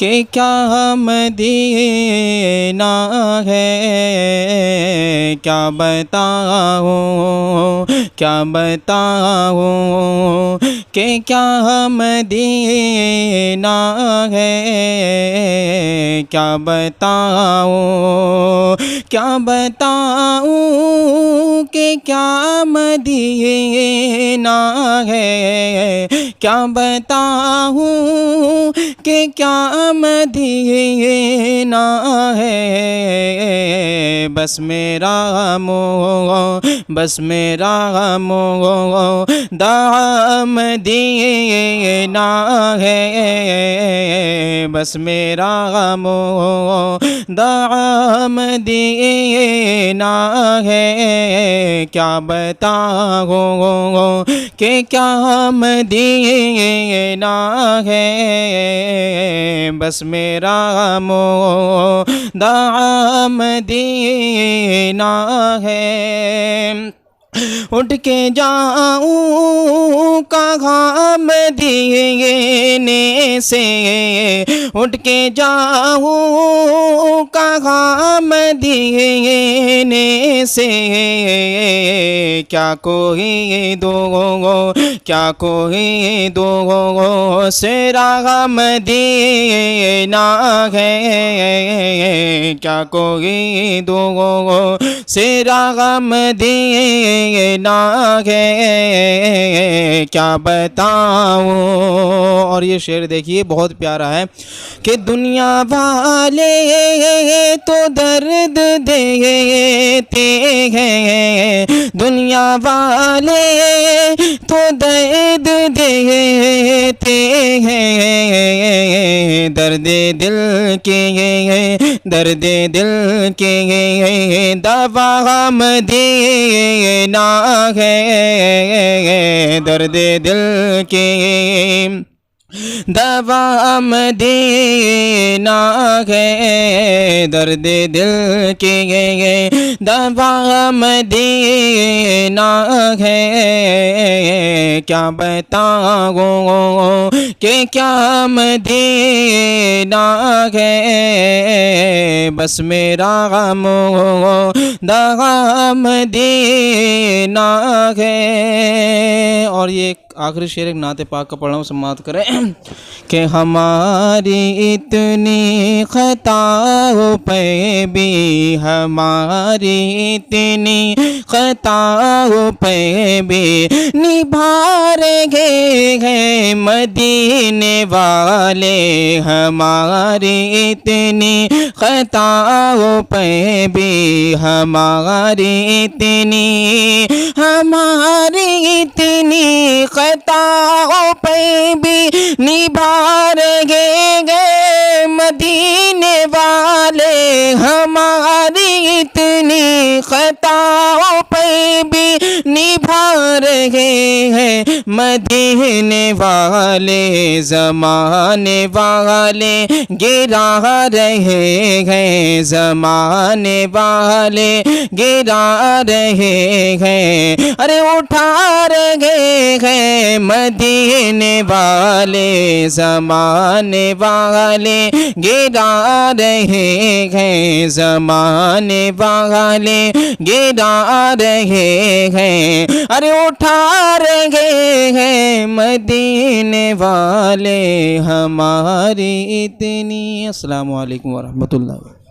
کہ کیا مدینہ ہے، کیا بتاؤں کیا بتاؤں کہ کیا مدینہ ہے، کیا بتاؤں کہ کیا مدینہ ہے، کیا بتاؤں کہ کیا مدینہ ہے، بس میرا دعا مدینہ ہے، بس میرا دعا مدینہ ہے، کیا بتاؤں کہ کیا مدینہ ہے، بس میرا دعا مدینہ ہے۔ اٹھ کے جاؤں کہاں مدینے سے، اٹھ کے جاؤں کہاں مدینے سے، کیا کوئی دو سیرا مدینہ ہے، کیا کوئی دو سیرا مدینہ ہے، کیا بتاؤں۔ اور یہ شعر دیکھیے بہت پیارا ہے کہ دنیا والے تو درد دیتے ہیں، دنیا والے تو درد دیتے ہیں، درد دل کے دوا مدینہ ہے، درد دل کے دوا مدینہ ہے، درد دل کے دوا مدینہ ہے، کیا بتاؤں کہ کیا مدینہ ہے، بس میرا دعا مدینہ ہے۔ اور یہ آخری شعر ایک نعت پاک کا پڑھ رہا ہوں، سماعت کریں کہ ہماری اتنی خطاؤں پہ بھی، ہماری اتنی خطاؤں پہ بھی نبھا رہے ہیں مدینے والے، ہماری اتنی خطاؤں پہ بھی، ہماری اتنی خطاؤں پہ بھی نبھا رہے ہیں مدینے والے، ہماری اتنی خطاؤں پہ بھی نبھا رہے ہیں مدینے والے، زمانے والے گرا رہے ہیں، زمانے والے گرا رہے ہیں، ارے اٹھا رہے ہیں مدینے والے، زمانے والے گرا رہے ہیں، زمانے والے گرا رہے ہیں، ارے اٹھا رہے ہیں مدینے والے ہماری اتنی۔ السلام علیکم ورحمۃ اللہ۔